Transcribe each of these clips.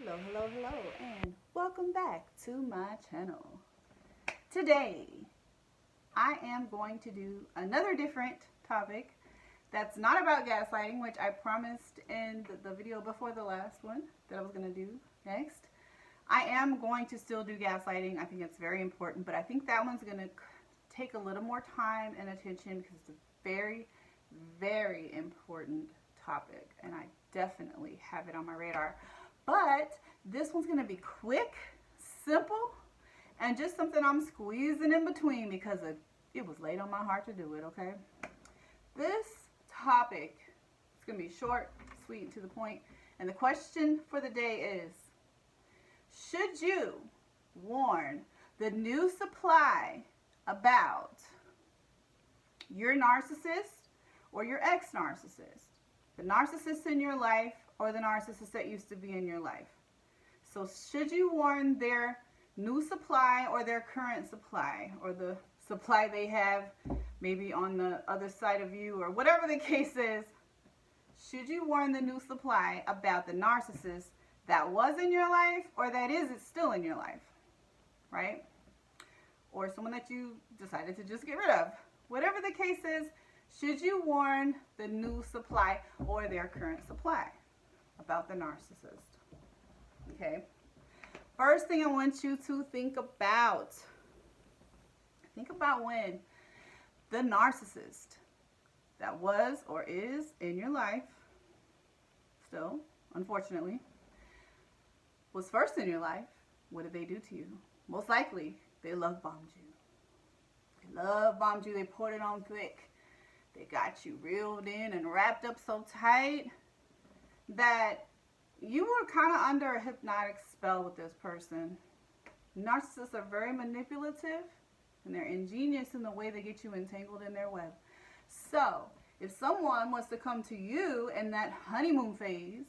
Hello, hello, hello, and welcome back to my channel. Today, I am going to do another different topic that's not about gaslighting, which I promised in the video before the last one that I was going to do next. I am going to still do gaslighting. I think it's very important, but I think that one's going to take a little more time and attention because it's a very, very important topic, and I definitely have it on my radar. But this one's going to be quick, simple, and just something I'm squeezing in between because it was laid on my heart to do it, okay? This topic is going to be short, sweet, and to the point. And the question for the day is, should you warn the new supply about your narcissist or your ex-narcissist? The narcissist in your life or the narcissist that used to be in your life. So should you warn their new supply or their current supply, or the supply they have maybe on the other side of you, or whatever the case is? Should you warn the new supply about the narcissist that was in your life or that is still in your life, right? Or someone that you decided to just get rid of. Whatever the case is, should you warn the new supply or their current supply about the narcissist? Okay. First thing I want you to think about when the narcissist that was or is in your life, still, unfortunately, was first in your life. What did they do to you? Most likely, they love bombed you. They love bombed you. They poured it on thick. They got you reeled in and wrapped up so tight that you were kind of under a hypnotic spell with this person. Narcissists are very manipulative and they're ingenious in the way they get you entangled in their web. So, if someone was to come to you in that honeymoon phase,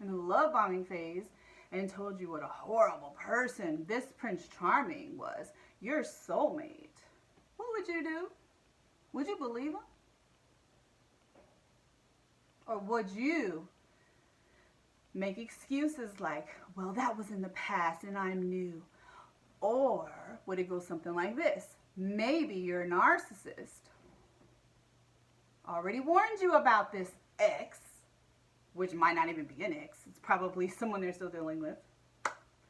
in the love bombing phase, and told you what a horrible person this Prince Charming was, your soulmate, what would you do? Would you believe him? Or would you make excuses like, well, that was in the past and I'm new? Or would it go something like this? Maybe your narcissist already warned you about this ex, which might not even be an ex. It's probably someone they're still dealing with.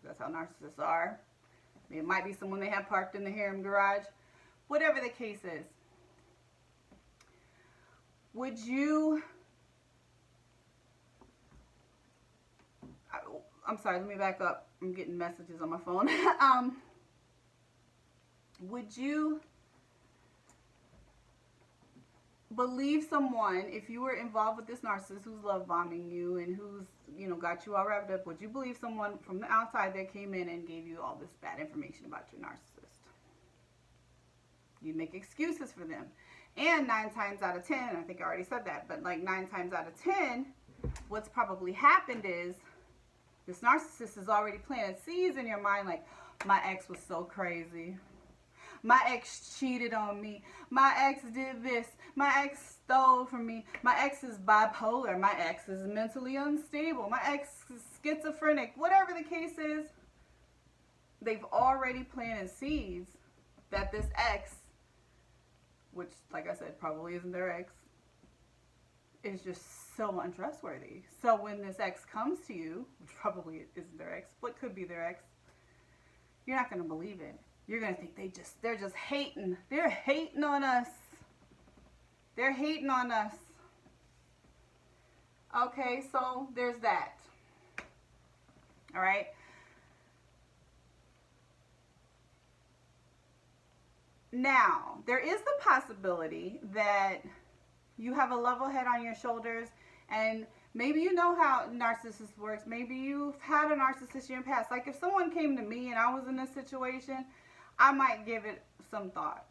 That's how narcissists are. It might be someone they have parked in the harem garage. Whatever the case is. Would you... I'm sorry, let me back up. I'm getting messages on my phone. Would you believe someone, if you were involved with this narcissist who's love bombing you and who's, got you all wrapped up, would you believe someone from the outside that came in and gave you all this bad information about your narcissist? You'd make excuses for them. And 9 times out of 10, I think I already said that, but like 9 times out of 10, what's probably happened is this narcissist has already planted seeds in your mind like, my ex was so crazy. My ex cheated on me. My ex did this. My ex stole from me. My ex is bipolar. My ex is mentally unstable. My ex is schizophrenic. Whatever the case is, they've already planted seeds that this ex, which, like I said, probably isn't their ex, is just so untrustworthy. So when this ex comes to you, which probably isn't their ex, but could be their ex, you're not going to believe it. You're going to think they're just hating. They're hating on us. They're hating on us. Okay, so there's that. All right. Now, there is the possibility that you have a level head on your shoulders, and maybe you know how narcissist works. Maybe you've had a narcissist in your past. Like if someone came to me and I was in this situation, I might give it some thought.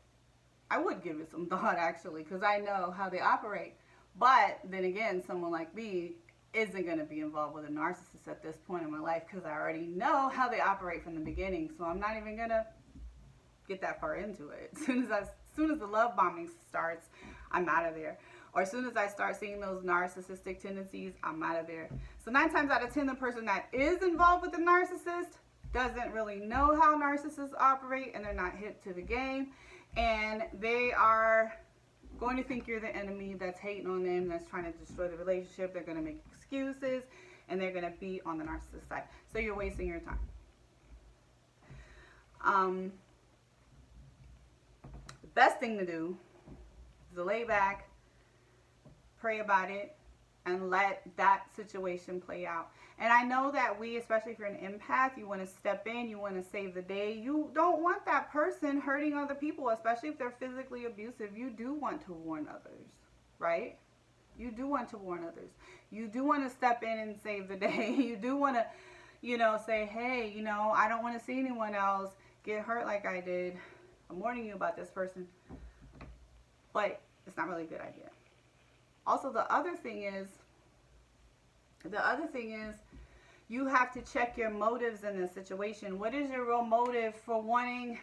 I would give it some thought, actually, because I know how they operate. But then again, someone like me isn't going to be involved with a narcissist at this point in my life because I already know how they operate from the beginning. So I'm not even going to get that far into it. As soon as the love bombing starts, I'm out of there. or as soon as I start seeing those narcissistic tendencies, I'm out of there. So 9 times out of 10, the person that is involved with the narcissist doesn't really know how narcissists operate, and they're not hip to the game, and they are going to think you're the enemy that's hating on them, that's trying to destroy the relationship. They're going to make excuses, and they're going to be on the narcissist side. So you're wasting your time. The best thing to do is to lay back, pray about it, and let that situation play out. And I know that we, especially if you're an empath, you want to step in, you want to save the day. You don't want that person hurting other people, especially if they're physically abusive. You do want to warn others, right? You do want to warn others. You do want to step in and save the day. You do want to, say, hey, I don't want to see anyone else get hurt like I did. I'm warning you about this person. But it's not really a good idea. Also, the other thing is, you have to check your motives in this situation. What is your real motive for wanting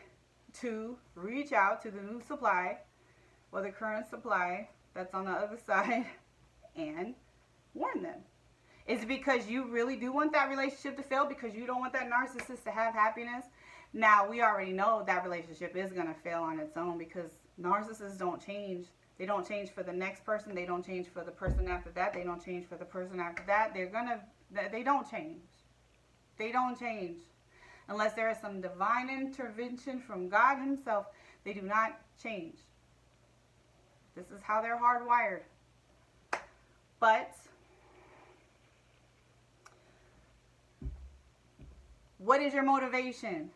to reach out to the new supply or the current supply that's on the other side and warn them? Is it because you really do want that relationship to fail, because you don't want that narcissist to have happiness? Now, we already know that relationship is going to fail on its own, because narcissists don't change. They don't change for the next person. They don't change for the person after that. They don't change for the person after that. They don't change. They don't change. Unless there is some divine intervention from God himself, they do not change. This is how they're hardwired. But what is your motivation?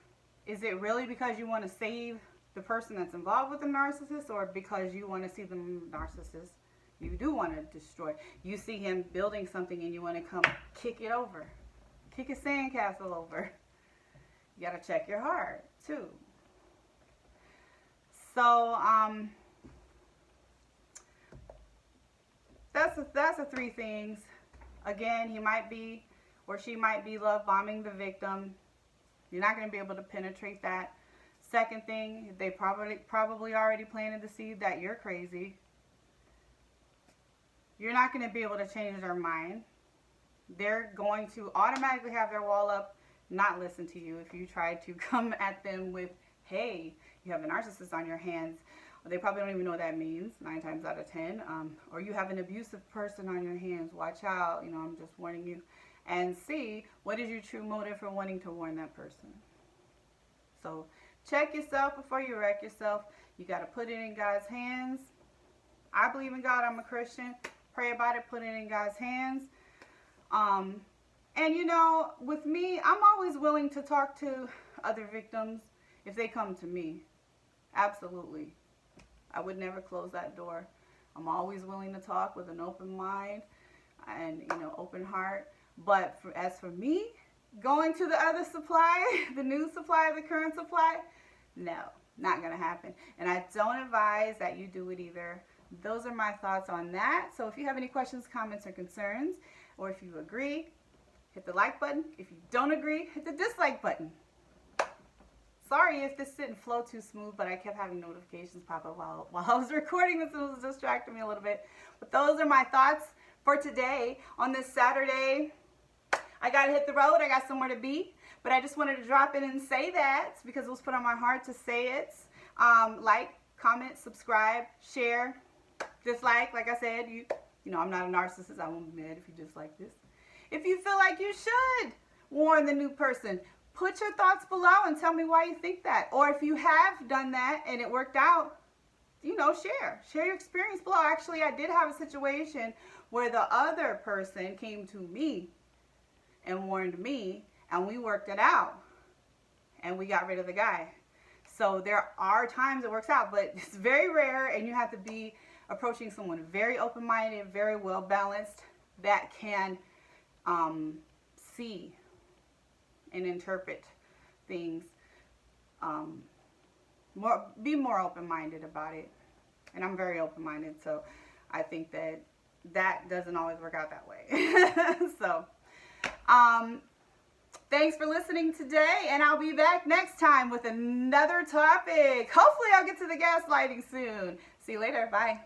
Is it really because you want to save the person that's involved with the narcissist, or because you want to see the narcissist you do want to destroy? You see him building something and you want to come kick it over, kick his sandcastle over. You got to check your heart too. So that's the 3 things. Again, he might be, or she might be, love bombing the victim. You're not going to be able to penetrate that. Second thing, they probably already planted the seed that you're crazy. You're not going to be able to change their mind. They're going to automatically have their wall up, not listen to you if you try to come at them with, hey, you have a narcissist on your hands. They probably don't even know what that means, 9 times out of 10. Or you have an abusive person on your hands. Watch out. I'm just warning you. And see, what is your true motive for wanting to warn that person? So check yourself before you wreck yourself. You got to put it in God's hands. I believe in God. I'm a Christian. Pray about it. Put it in God's hands. And with me, I'm always willing to talk to other victims if they come to me. Absolutely. I would never close that door. I'm always willing to talk with an open mind and, open heart. But as for me, going to the other supply, the new supply, the current supply, no, not going to happen. And I don't advise that you do it either. Those are my thoughts on that. So if you have any questions, comments, or concerns, or if you agree, hit the like button. If you don't agree, hit the dislike button. Sorry if this didn't flow too smooth, but I kept having notifications pop up while I was recording this. It was distracting me a little bit. But those are my thoughts for today on this Saturday. I got to hit the road. I got somewhere to be. But I just wanted to drop in and say that because it was put on my heart to say it. Like, comment, subscribe, share, dislike. Like I said, I'm not a narcissist. I won't be mad if you dislike this. If you feel like you should warn the new person, put your thoughts below and tell me why you think that. Or if you have done that and it worked out, share your experience below. Actually, I did have a situation where the other person came to me and warned me, and we worked it out, and we got rid of the guy. So there are times it works out, but it's very rare, and you have to be approaching someone very open-minded, very well-balanced, that can see and interpret things, be more open-minded about it. And I'm very open-minded, so I think that doesn't always work out that way. So thanks for listening today, and I'll be back next time with another topic. Hopefully I'll get to the gaslighting soon. See you later. Bye.